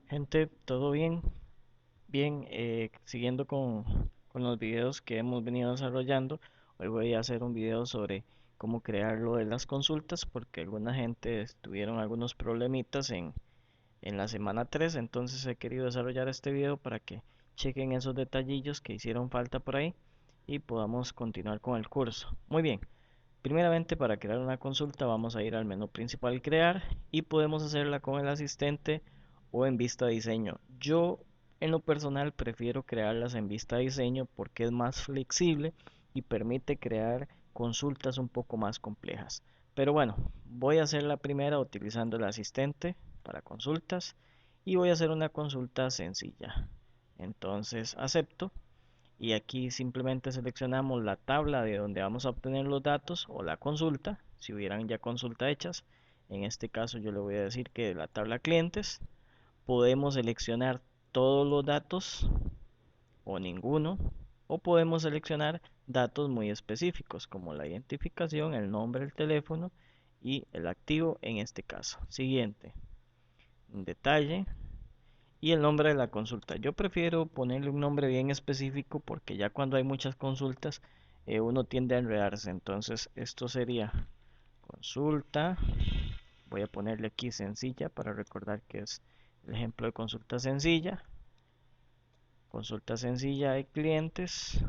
Gente, ¿todo bien? Bien, siguiendo con los videos que hemos venido desarrollando, hoy voy a hacer un video sobre cómo crear lo de las consultas, porque alguna gente tuvieron algunos problemitas en la semana 3. Entonces he querido desarrollar este video para que chequen esos detallillos que hicieron falta por ahí y podamos continuar con el curso. Muy bien, primeramente para crear una consulta vamos a ir al menú principal crear y podemos hacerla con el asistente o en vista diseño. Yo en lo personal prefiero crearlas en vista diseño porque es más flexible y permite crear consultas un poco más complejas. Pero bueno, voy a hacer la primera utilizando el asistente para consultas y voy a hacer una consulta sencilla. Entonces acepto y aquí simplemente seleccionamos la tabla de donde vamos a obtener los datos o la consulta, si hubieran ya consulta hechas. En este caso yo le voy a decir que de la tabla clientes podemos seleccionar todos los datos o ninguno, o podemos seleccionar datos muy específicos como la identificación, el nombre, el teléfono y el activo en este caso. Siguiente, detalle y el nombre de la consulta. Yo prefiero ponerle un nombre bien específico porque ya cuando hay muchas consultas uno tiende a enredarse. Entonces esto sería consulta. Voy a ponerle aquí sencilla para recordar que es el ejemplo de consulta sencilla. Consulta sencilla de clientes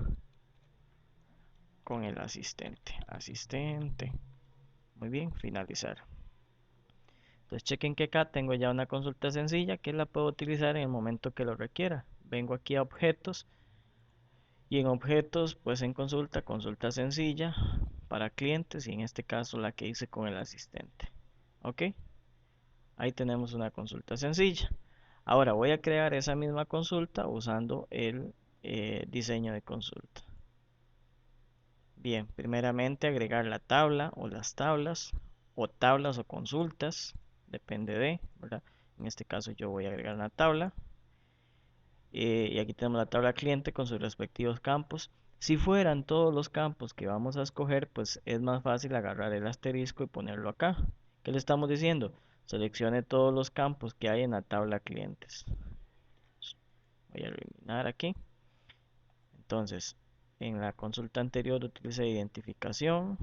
con el asistente. Asistente. Muy bien, finalizar. Entonces chequen que acá tengo ya una consulta sencilla que la puedo utilizar en el momento que lo requiera. Vengo aquí a objetos y en objetos, pues en consulta, consulta sencilla para clientes y en este caso la que hice con el asistente. ¿Ok? Ahí tenemos una consulta sencilla. Ahora voy a crear esa misma consulta usando el diseño de consulta. Bien, primeramente agregar la tabla o las tablas o tablas o consultas, depende de, ¿verdad? En este caso yo voy a agregar una tabla. Y aquí tenemos la tabla cliente con sus respectivos campos. Si fueran todos los campos que vamos a escoger, pues es más fácil agarrar el asterisco y ponerlo acá. ¿Qué le estamos diciendo? Seleccione todos los campos que hay en la tabla clientes. Voy a eliminar aquí. Entonces, en la consulta anterior utilicé identificación,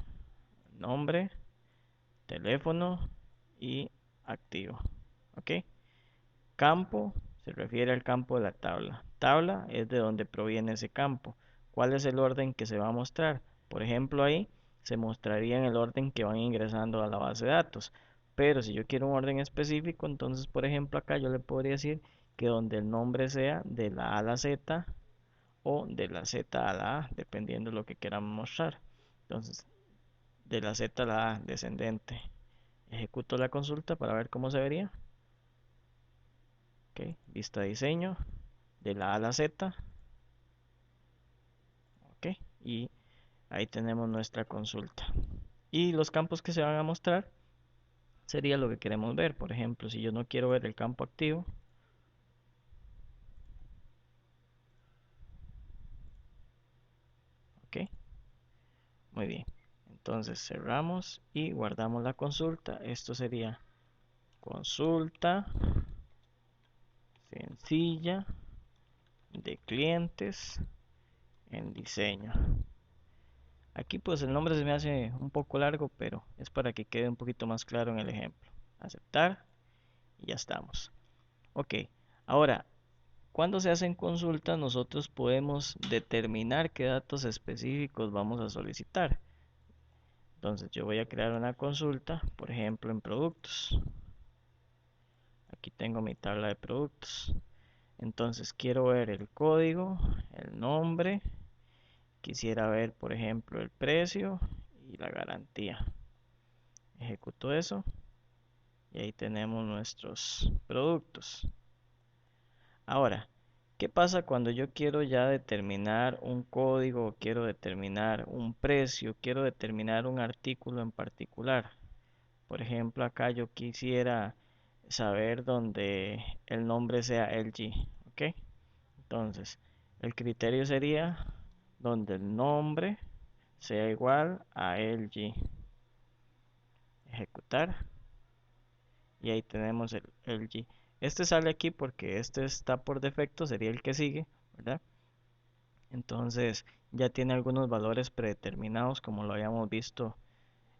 nombre, teléfono y activo. ¿Ok? Campo se refiere al campo de la tabla. Tabla es de donde proviene ese campo. ¿Cuál es el orden que se va a mostrar? Por ejemplo, ahí se mostraría en el orden que van ingresando a la base de datos. Pero si yo quiero un orden específico, entonces, por ejemplo, acá yo le podría decir que donde el nombre sea de la A a la Z o de la Z a la A, dependiendo de lo que queramos mostrar. Entonces, de la Z a la A, descendente. Ejecuto la consulta para ver cómo se vería. Ok, vista diseño de la A a la Z. Ok, y ahí tenemos nuestra consulta. Y los campos que se van a mostrar sería lo que queremos ver. Por ejemplo, si yo no quiero ver el campo activo, ok, muy bien. Entonces cerramos y guardamos la consulta. Esto sería consulta sencilla de clientes en diseño. Aquí pues el nombre se me hace un poco largo, pero es para que quede un poquito más claro en el ejemplo. Aceptar y ya estamos. Ok, ahora, cuando se hacen consultas nosotros podemos determinar qué datos específicos vamos a solicitar. Entonces yo voy a crear una consulta, por ejemplo en productos. Aquí tengo mi tabla de productos. Entonces quiero ver el código, el nombre, quisiera ver por ejemplo el precio y la garantía. Ejecuto eso y ahí tenemos nuestros productos. Ahora, ¿qué pasa cuando yo quiero ya determinar un código, quiero determinar un precio, quiero determinar un artículo en particular? Por ejemplo, acá yo quisiera saber dónde el nombre sea LG, ¿ok? Entonces, el criterio sería donde el nombre sea igual a LG. Ejecutar y ahí tenemos el LG. Este sale aquí porque este está por defecto, sería el que sigue, ¿verdad? Entonces ya tiene algunos valores predeterminados como lo habíamos visto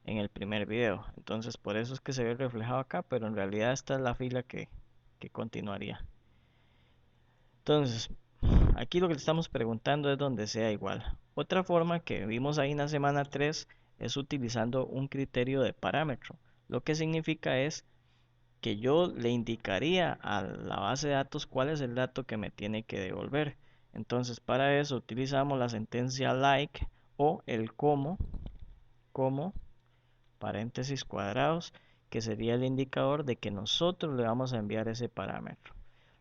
en el primer video. Entonces por eso es que se ve reflejado acá, pero en realidad esta es la fila que continuaría. Entonces, aquí lo que le estamos preguntando es donde sea igual. Otra forma que vimos ahí en la semana 3 es utilizando un criterio de parámetro. Lo que significa es que yo le indicaría a la base de datos cuál es el dato que me tiene que devolver. Entonces, para eso utilizamos la sentencia like o el como paréntesis cuadrados, que sería el indicador de que nosotros le vamos a enviar ese parámetro.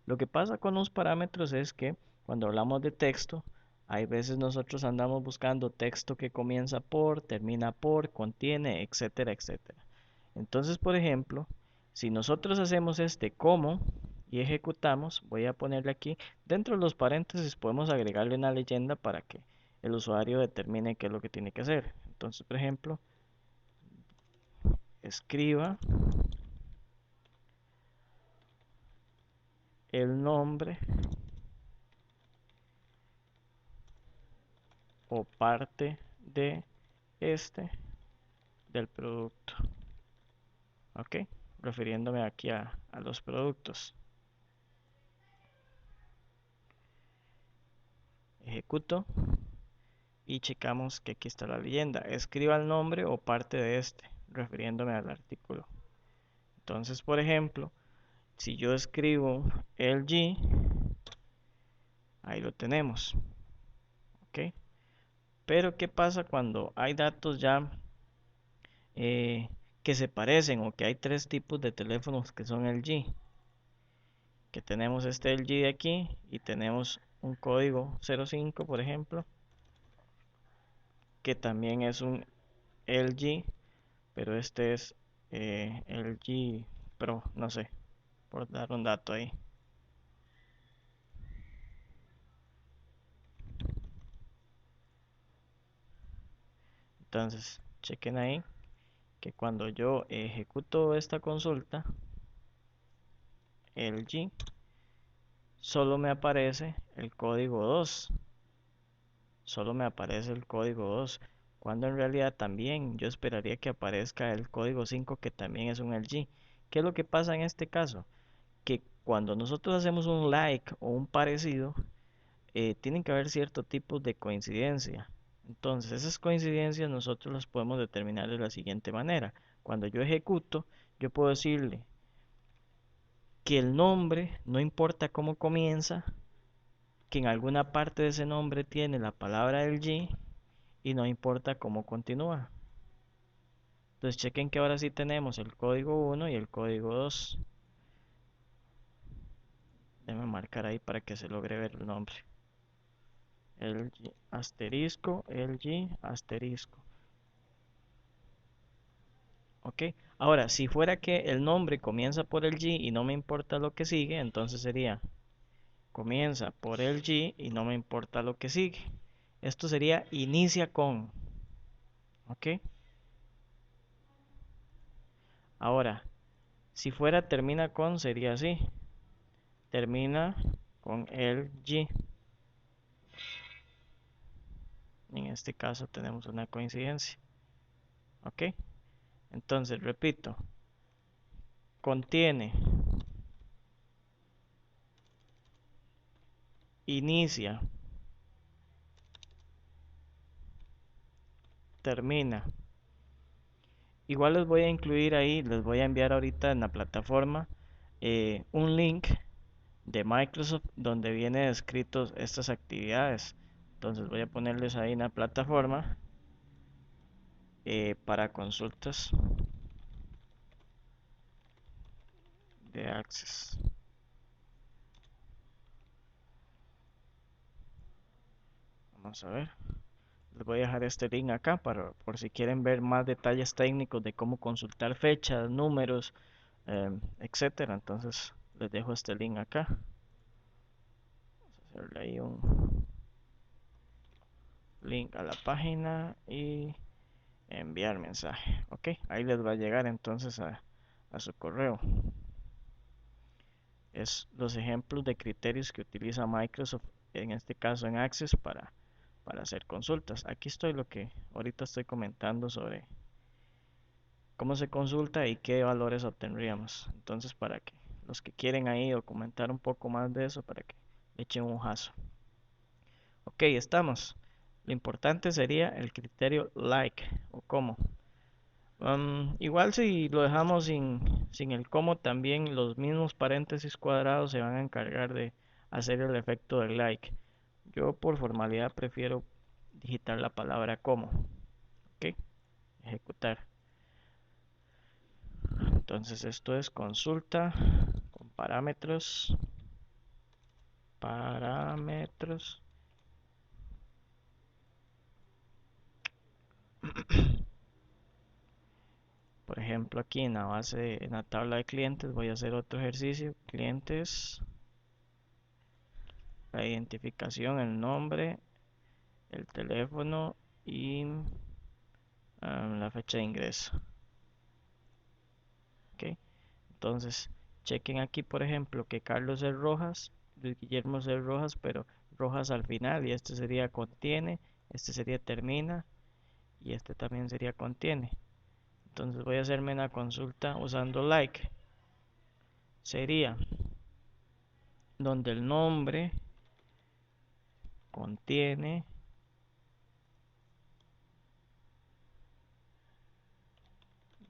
Lo que pasa con los parámetros es que cuando hablamos de texto, hay veces nosotros andamos buscando texto que comienza por, termina por, contiene, etcétera, etcétera. Entonces, por ejemplo, si nosotros hacemos este como y ejecutamos, voy a ponerle aquí, dentro de los paréntesis podemos agregarle una leyenda para que el usuario determine qué es lo que tiene que hacer. Entonces, por ejemplo, escriba el nombre o parte de este del producto. Ok, refiriéndome aquí a los productos. Ejecuto y checamos que aquí está la leyenda. Escriba el nombre o parte de este, refiriéndome al artículo. Entonces, por ejemplo, si yo escribo LG, ahí lo tenemos. Ok, pero ¿qué pasa cuando hay datos ya eh, que se parecen o que hay tres tipos de teléfonos que son LG? Que tenemos este LG de aquí y tenemos un código 05, por ejemplo, que también es un LG, pero este es LG Pro, no sé, por dar un dato ahí. Entonces, chequen ahí que cuando yo ejecuto esta consulta, LG, solo me aparece el código 2, solo me aparece el código 2, cuando en realidad también yo esperaría que aparezca el código 5 que también es un LG. ¿Qué es lo que pasa en este caso? Que cuando nosotros hacemos un like o un parecido, tienen que haber ciertos tipos de coincidencia. Entonces, esas coincidencias nosotros las podemos determinar de la siguiente manera. Cuando yo ejecuto, yo puedo decirle que el nombre, no importa cómo comienza, que en alguna parte de ese nombre tiene la palabra LG y no importa cómo continúa. Entonces, chequen que ahora sí tenemos el código 1 y el código 2. Déjenme marcar ahí para que se logre ver el nombre. LG asterisco, LG asterisco. Ok, ahora si fuera que el nombre comienza por el G y no me importa lo que sigue, entonces sería comienza por el G y no me importa lo que sigue. Esto sería inicia con. Ok, ahora si fuera termina con sería así. Termina con el G. En este caso tenemos una coincidencia. Ok, entonces repito, contiene, inicia, termina. Igual les voy a incluir ahí, les voy a enviar ahorita en la plataforma un link de Microsoft donde vienen escritos estas actividades. Entonces voy a ponerles ahí en la plataforma para consultas de Access. Vamos a ver. Les voy a dejar este link acá para por si quieren ver más detalles técnicos de cómo consultar fechas, números, etcétera. Entonces les dejo este link acá. Vamos a hacerle ahí un link a la página y enviar mensaje. Ok, ahí les va a llegar entonces a su correo. Es los ejemplos de criterios que utiliza Microsoft, en este caso en Access, para hacer consultas. Aquí estoy lo que ahorita estoy comentando sobre cómo se consulta y qué valores obtendríamos. Entonces, para que los que quieren ahí documentar un poco más de eso, para que le echen un ojazo. Ok, estamos. Lo importante sería el criterio like o cómo. Igual si lo dejamos sin el cómo, también los mismos paréntesis cuadrados se van a encargar de hacer el efecto del like. Yo por formalidad prefiero digitar la palabra como. Ok, ejecutar. Entonces esto es consulta con parámetros. Parámetros. Por ejemplo, aquí en la base, en la tabla de clientes, voy a hacer otro ejercicio. Clientes, la identificación, el nombre, el teléfono y la fecha de ingreso. Ok, entonces chequen aquí, por ejemplo, que Carlos es Rojas, Luis Guillermo es Rojas, pero Rojas al final, y este sería contiene, este sería termina, y este también sería contiene. Entonces voy a hacerme una consulta usando like. Sería donde el nombre contiene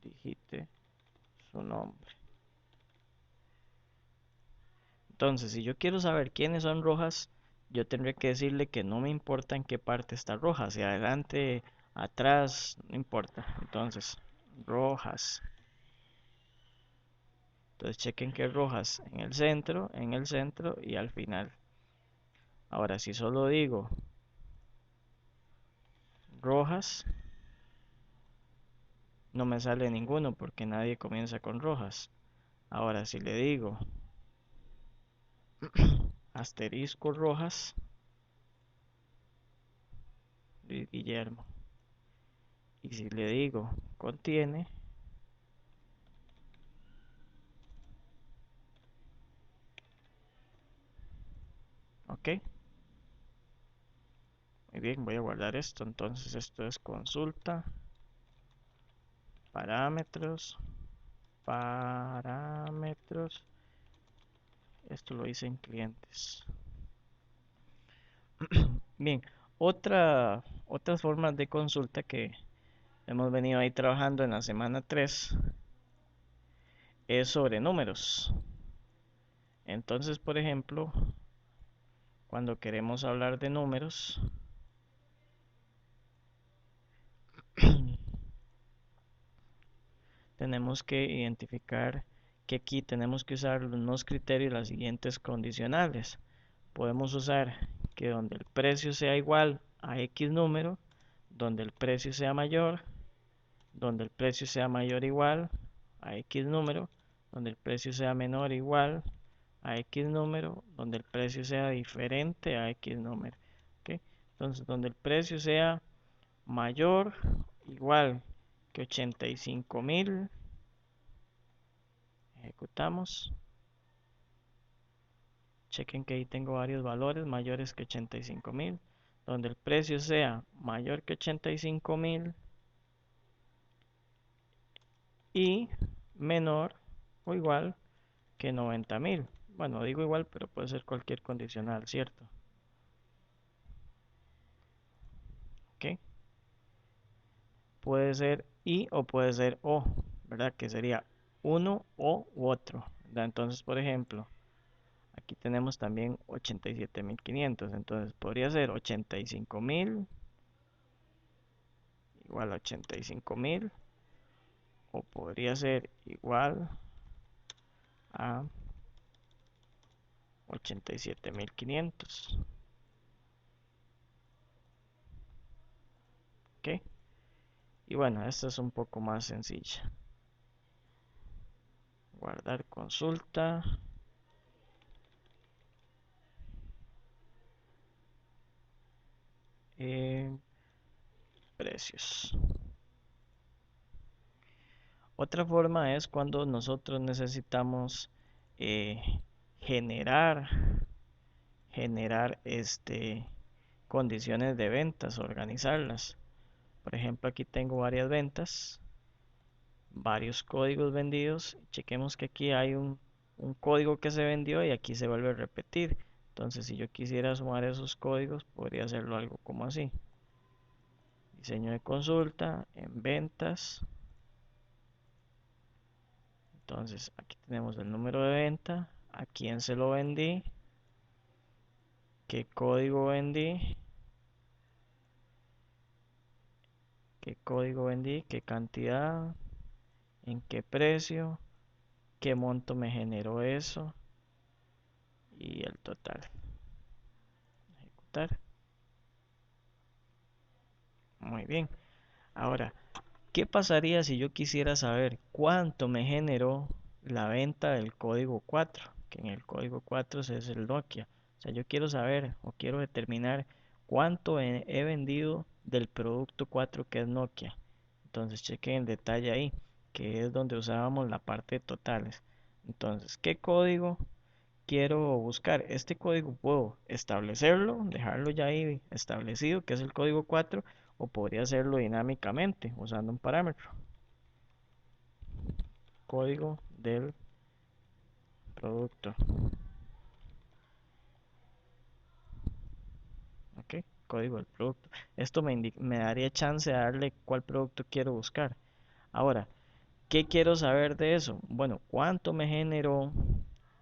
digite su nombre. Entonces, si yo quiero saber quiénes son Rojas, yo tendré que decirle que no me importa en qué parte está Rojas, si adelante, atrás, no importa. Entonces, Rojas. Entonces, chequen que Rojas en el centro y al final. Ahora, si solo digo Rojas, no me sale ninguno porque nadie comienza con Rojas. Ahora, si le digo asterisco Rojas, Luis Guillermo. Y si le digo contiene, ok, muy bien, voy a guardar esto. Entonces esto es consulta, parámetros, parámetros. Esto lo hice en clientes. Bien, otras formas de consulta que hemos venido ahí trabajando en la semana 3 es sobre números. Entonces, por ejemplo, cuando queremos hablar de números, tenemos que identificar que aquí tenemos que usar unos criterios, las siguientes condicionales. Podemos usar que donde el precio sea igual a X número, donde el precio sea mayor, donde el precio sea mayor o igual a X número, donde el precio sea menor o igual a X número, donde el precio sea diferente a X número. ¿Ok? Entonces, donde el precio sea mayor o igual que 85.000, ejecutamos. Chequen que ahí tengo varios valores mayores que 85.000, donde el precio sea mayor que 85.000 y menor o igual que 90.000. Bueno, digo igual, pero puede ser cualquier condicional, ¿cierto? ¿Ok? Puede ser y o puede ser o, ¿verdad? Que sería uno o u otro, ¿verdad? Entonces, por ejemplo, aquí tenemos también 87.500, entonces podría ser 85.000 igual a 85.000 o podría ser igual a 87.500. ¿Ok? Y bueno, esta es un poco más sencilla. Guardar consulta. Precios. Otra forma es cuando nosotros necesitamos eh, generar, generar condiciones de ventas, organizarlas. Por ejemplo, aquí tengo varias ventas, varios códigos vendidos. Chequemos que aquí hay un código que se vendió y aquí se vuelve a repetir. Entonces, si yo quisiera sumar esos códigos, podría hacerlo algo como así. Diseño de consulta, en ventas. Entonces, aquí tenemos el número de venta, a quién se lo vendí, qué código vendí, qué cantidad, en qué precio, qué monto me generó eso y el total. Ejecutar. Muy bien. Ahora, ¿qué pasaría si yo quisiera saber cuánto me generó la venta del código 4? Que en el código 4 es el Nokia. O sea, yo quiero saber o quiero determinar cuánto he vendido del producto 4 que es Nokia. Entonces, chequen el detalle ahí, que es donde usábamos la parte de totales. Entonces, ¿qué código quiero buscar? Este código puedo establecerlo, dejarlo ya ahí establecido, que es el código 4, o podría hacerlo dinámicamente usando un parámetro. Código del producto. Ok, código del producto. Esto me daría chance de darle cuál producto quiero buscar. Ahora, ¿qué quiero saber de eso? Bueno, ¿cuánto me generó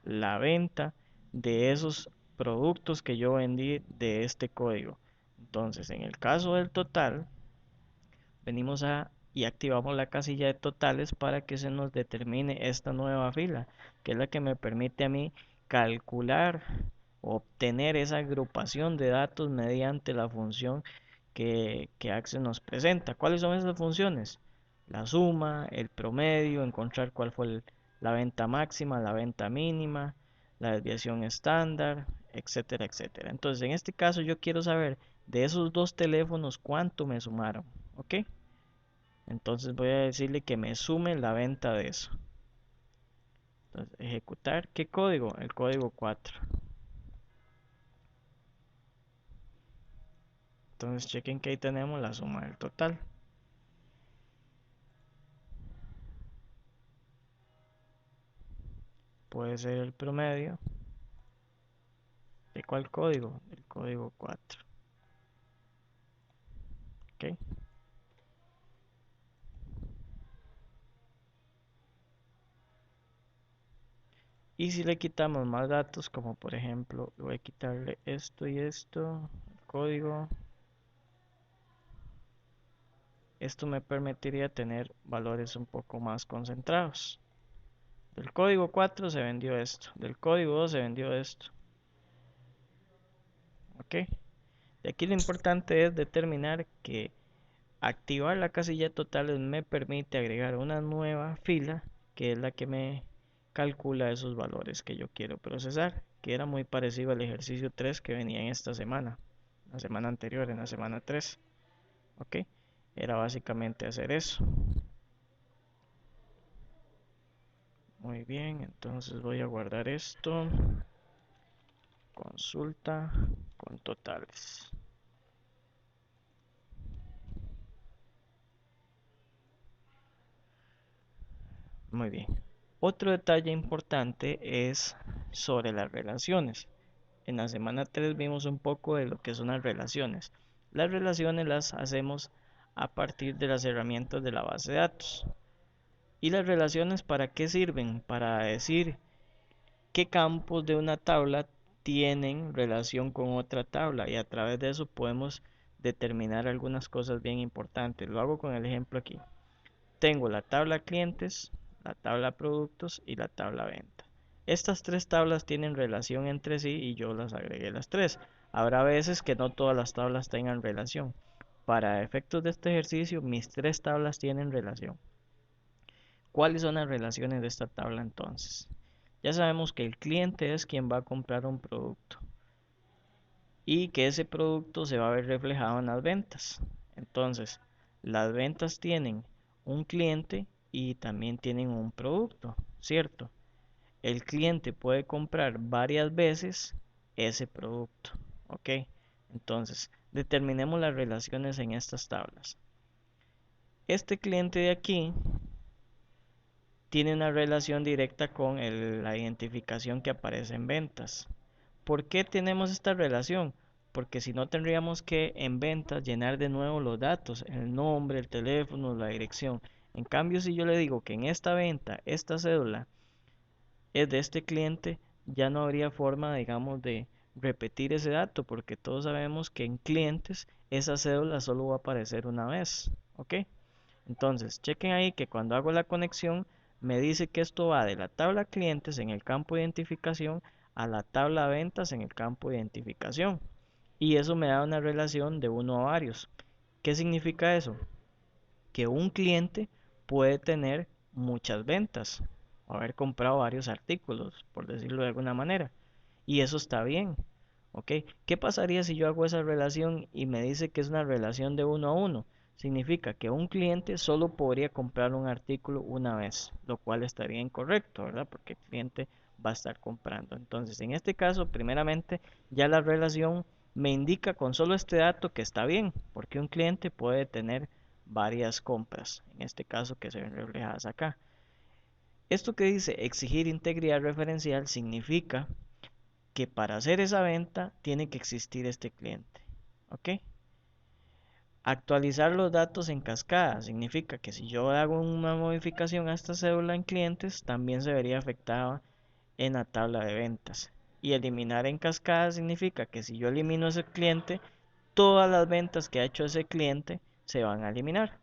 la venta de esos productos que yo vendí de este código? Entonces, en el caso del total, venimos y activamos la casilla de totales para que se nos determine esta nueva fila, que es la que me permite a mí calcular, obtener esa agrupación de datos mediante la función que Access nos presenta. ¿Cuáles son esas funciones? La suma, el promedio, encontrar cuál fue la venta máxima, la venta mínima, la desviación estándar, etcétera, etcétera. Entonces, en este caso yo quiero saber de esos dos teléfonos cuánto me sumaron, ¿ok? Entonces voy a decirle que me sume la venta de eso. Entonces, ejecutar, ¿qué código? El código 4. Entonces chequen que ahí tenemos la suma del total. Puede ser el promedio. ¿De cuál código? El código 4. ¿Ok? Y si le quitamos más datos, como por ejemplo, voy a quitarle esto y esto, el código. Esto me permitiría tener valores un poco más concentrados. Del código 4 se vendió esto. Del código 2 se vendió esto. ¿Ok? De aquí lo importante es determinar que activar la casilla de totales me permite agregar una nueva fila que es la que me calcula esos valores que yo quiero procesar, que era muy parecido al ejercicio 3 que venía en esta semana, la semana anterior, en la semana 3. ¿Ok? Era básicamente hacer eso. Muy bien, entonces voy a guardar esto. Consulta con totales. Muy bien. Otro detalle importante es sobre las relaciones. En la semana 3 vimos un poco de lo que son las relaciones. Las relaciones las hacemos a partir de las herramientas de la base de datos. ¿Y las relaciones para qué sirven? Para decir qué campos de una tabla tienen relación con otra tabla y a través de eso podemos determinar algunas cosas bien importantes. Lo hago con el ejemplo aquí. Tengo la tabla clientes, la tabla productos y la tabla venta. Estas tres tablas tienen relación entre sí y yo las agregué las tres. Habrá veces que no todas las tablas tengan relación. Para efectos de este ejercicio, mis tres tablas tienen relación. ¿Cuáles son las relaciones de esta tabla entonces? Ya sabemos que el cliente es quien va a comprar un producto y que ese producto se va a ver reflejado en las ventas. Entonces, las ventas tienen un cliente y también tienen un producto, ¿cierto? el cliente puede comprar varias veces ese producto. ¿Ok? Entonces, determinemos las relaciones en estas tablas. Este cliente de aquí tiene una relación directa con la identificación que aparece en ventas. ¿Por qué tenemos esta relación? Porque si no tendríamos que en ventas llenar de nuevo los datos, el nombre, el teléfono, la dirección. En cambio, si yo le digo que en esta venta, esta cédula es de este cliente, ya no habría forma, digamos, de repetir ese dato, porque todos sabemos que en clientes esa cédula solo va a aparecer una vez. ¿Ok? Entonces, chequen ahí que cuando hago la conexión, me dice que esto va de la tabla clientes en el campo de identificación a la tabla ventas en el campo de identificación. Y eso me da una relación de uno a varios. ¿Qué significa eso? Que un cliente puede tener muchas ventas, haber comprado varios artículos, por decirlo de alguna manera. Y eso está bien. ¿Ok? ¿Qué pasaría si yo hago esa relación y me dice que es una relación de uno a uno? Significa que un cliente solo podría comprar un artículo una vez, lo cual estaría incorrecto, ¿verdad? Porque el cliente va a estar comprando. Entonces, en este caso, primeramente, ya la relación me indica con solo este dato que está bien, porque un cliente puede tener varias compras, en este caso que se ven reflejadas acá. Esto que dice exigir integridad referencial significa que para hacer esa venta tiene que existir este cliente. ¿Ok? Actualizar los datos en cascada significa que si yo hago una modificación a esta cédula en clientes, también se vería afectada en la tabla de ventas. Y eliminar en cascada significa que si yo elimino ese cliente, todas las ventas que ha hecho ese cliente se van a eliminar,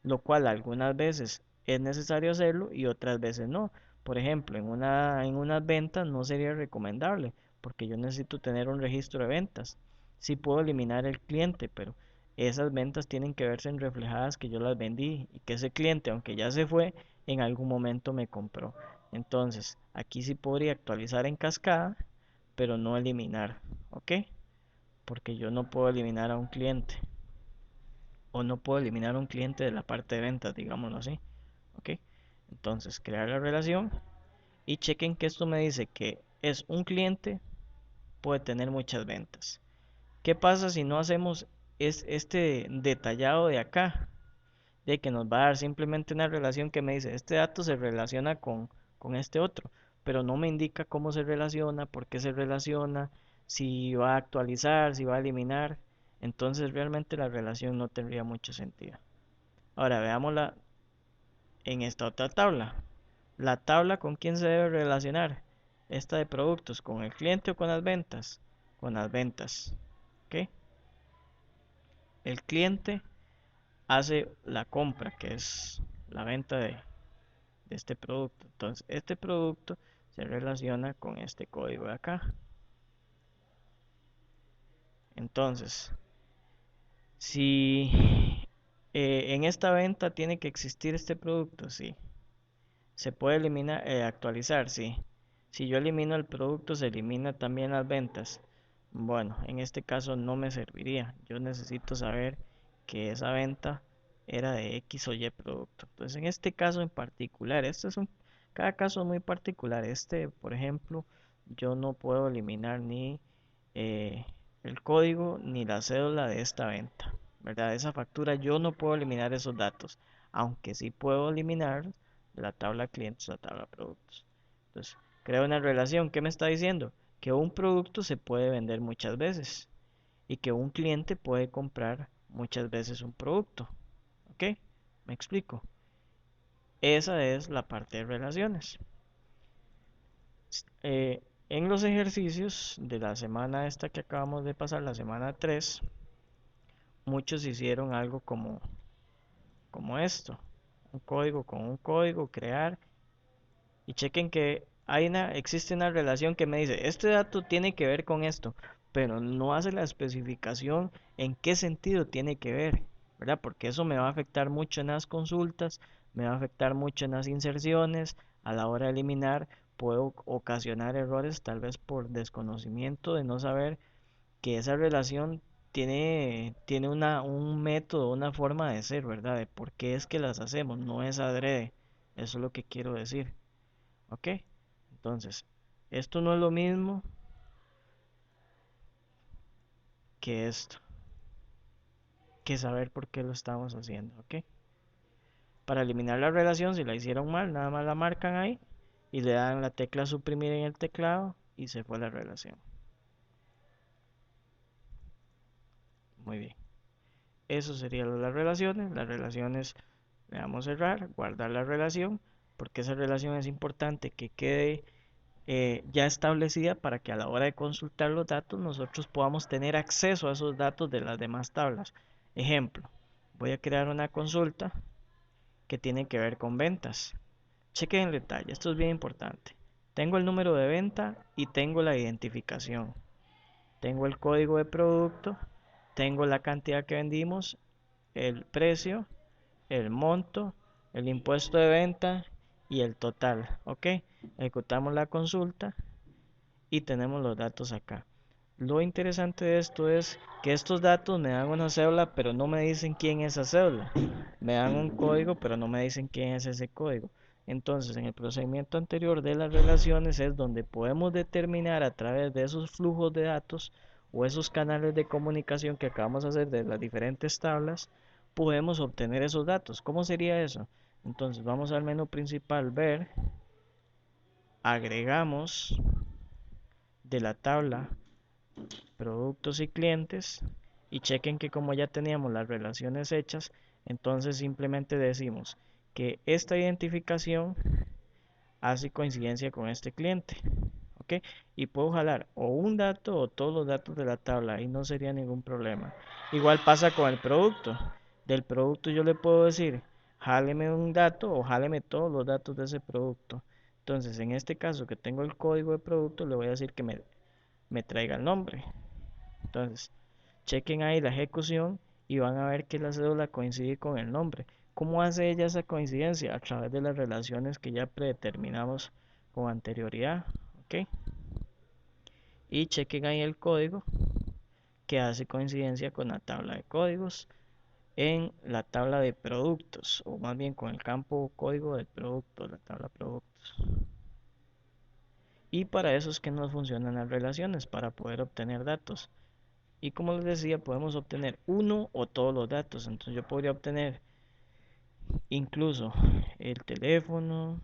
lo cual algunas veces es necesario hacerlo y otras veces no. Por ejemplo, en unas ventas no sería recomendable porque yo necesito tener un registro de ventas. Sí puedo eliminar el cliente, pero esas ventas tienen que verse reflejadas que yo las vendí y que ese cliente, aunque ya se fue, en algún momento me compró. Entonces, aquí sí podría actualizar en cascada, pero no eliminar, ¿ok? Porque yo no puedo eliminar a un cliente o no puedo eliminar a un cliente de la parte de ventas, digámoslo así. ¿Ok? Entonces, crear la relación y chequen que esto me dice que es un cliente, puede tener muchas ventas. ¿Qué pasa si no hacemos este detallado de acá? De que nos va a dar simplemente una relación que me dice, este dato se relaciona con este otro, pero no me indica cómo se relaciona, por qué se relaciona, si va a actualizar, si va a eliminar. Entonces realmente la relación no tendría mucho sentido. Ahora veámosla en esta otra tabla. La tabla con quién se debe relacionar. Esta de productos, con el cliente o con las ventas. Con las ventas. ¿Ok? El cliente hace la compra, que es la venta de este producto. Entonces, este producto se relaciona con este código de acá. Entonces, si en esta venta tiene que existir este producto, sí. Se puede eliminar, actualizar, sí. Si yo elimino el producto, se elimina también las ventas. Bueno, en este caso no me serviría. Yo necesito saber que esa venta era de X o Y producto. Entonces, en este caso en particular, cada caso es muy particular. Este, por ejemplo, yo no puedo eliminar ni eh, el código ni la cédula de esta venta, ¿verdad? Esa factura yo no puedo eliminar esos datos, aunque sí puedo eliminar la tabla clientes, la tabla productos. Entonces, creo una relación. ¿Qué me está diciendo? Que un producto se puede vender muchas veces y que un cliente puede comprar muchas veces un producto. ¿Ok? ¿Me explico? Esa es la parte de relaciones. En los ejercicios de la semana esta que acabamos de pasar, la semana 3, muchos hicieron algo como esto. Un código con un código, crear. Y chequen que existe una relación que me dice, este dato tiene que ver con esto, pero no hace la especificación en qué sentido tiene que ver, ¿verdad? Porque eso me va a afectar mucho en las consultas, me va a afectar mucho en las inserciones, a la hora de eliminar, puedo ocasionar errores tal vez por desconocimiento de no saber que esa relación tiene un método, una forma de ser, ¿verdad? De por qué es que las hacemos, no es adrede, eso es lo que quiero decir. ¿Ok? Entonces, esto no es lo mismo que esto, que saber por qué lo estamos haciendo, ¿ok? Para eliminar la relación, si la hicieron mal, nada más la marcan ahí y le dan la tecla suprimir en el teclado y se fue la relación. Muy bien. Eso sería lo de las relaciones. Las relaciones le damos cerrar, guardar la relación, porque esa relación es importante que quede ya establecida para que a la hora de consultar los datos nosotros podamos tener acceso a esos datos de las demás tablas. Ejemplo, voy a crear una consulta que tiene que ver con ventas. Chequen el detalle, esto es bien importante. Tengo el número de venta y tengo la identificación. Tengo el código de producto, tengo la cantidad que vendimos, el precio, el monto, el impuesto de venta y el total. ¿Ok? Ejecutamos la consulta y tenemos los datos acá. Lo interesante de esto es que estos datos me dan una cédula, pero no me dicen quién es esa cédula. Me dan un código, pero no me dicen quién es ese código. Entonces, en el procedimiento anterior de las relaciones es donde podemos determinar a través de esos flujos de datos o esos canales de comunicación que acabamos de hacer de las diferentes tablas, podemos obtener esos datos. ¿Cómo sería eso? Entonces, vamos al menú principal, ver, agregamos de la tabla productos y clientes y chequen que como ya teníamos las relaciones hechas, entonces simplemente decimos que esta identificación hace coincidencia con este cliente, ¿ok? Y puedo jalar o un dato o todos los datos de la tabla y no sería ningún problema. Igual pasa con el producto. Del producto yo le puedo decir, jáleme un dato o jáleme todos los datos de ese producto. Entonces, en este caso que tengo el código de producto, le voy a decir que me traiga el nombre. Entonces, chequen ahí la ejecución y van a ver que la cédula coincide con el nombre. ¿Cómo hace ella esa coincidencia? A través de las relaciones que ya predeterminamos con anterioridad. ¿Ok? Y chequen ahí el código que hace coincidencia con la tabla de códigos en la tabla de productos, o más bien con el campo código del producto, la tabla productos. Y para eso es que nos funcionan las relaciones, para poder obtener datos. Y como les decía, podemos obtener uno o todos los datos. Entonces yo podría obtener incluso el teléfono,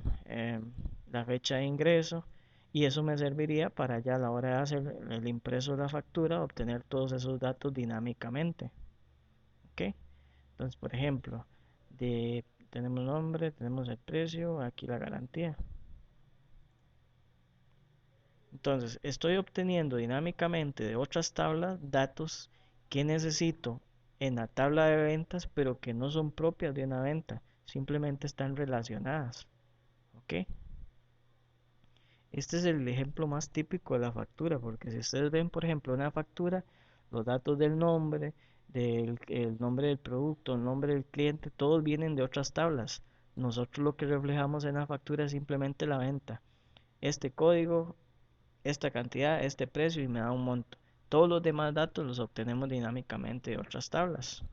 la fecha de ingreso, y eso me serviría para ya a la hora de hacer el impreso de la factura, obtener todos esos datos dinámicamente. ¿Ok? Entonces, por ejemplo, tenemos nombre, tenemos el precio, aquí la garantía. Entonces, estoy obteniendo dinámicamente de otras tablas datos que necesito en la tabla de ventas, pero que no son propias de una venta, simplemente están relacionadas. ¿Ok? Este es el ejemplo más típico de la factura, porque si ustedes ven, por ejemplo, una factura, los datos del nombre, el nombre del producto, el nombre del cliente, todos vienen de otras tablas. Nosotros lo que reflejamos en la factura es simplemente la venta. Este código, esta cantidad, este precio y me da un monto. Todos los demás datos los obtenemos dinámicamente de otras tablas.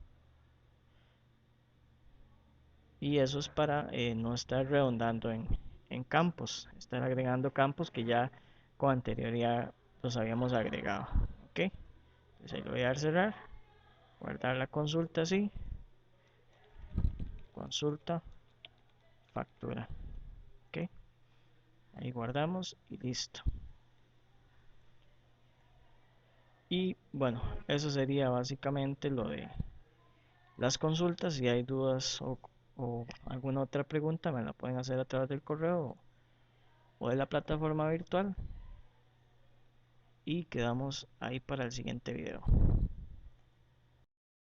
Y eso es para no estar redondando en campos, estar agregando campos que ya con anterioridad los habíamos agregado. ¿Ok? Entonces ahí lo voy a dar cerrar, guardar la consulta así, consulta, factura. ¿Ok? Ahí guardamos y listo. Y bueno, eso sería básicamente lo de las consultas. Si hay dudas o alguna otra pregunta, me la pueden hacer a través del correo o de la plataforma virtual. Y quedamos ahí para el siguiente video.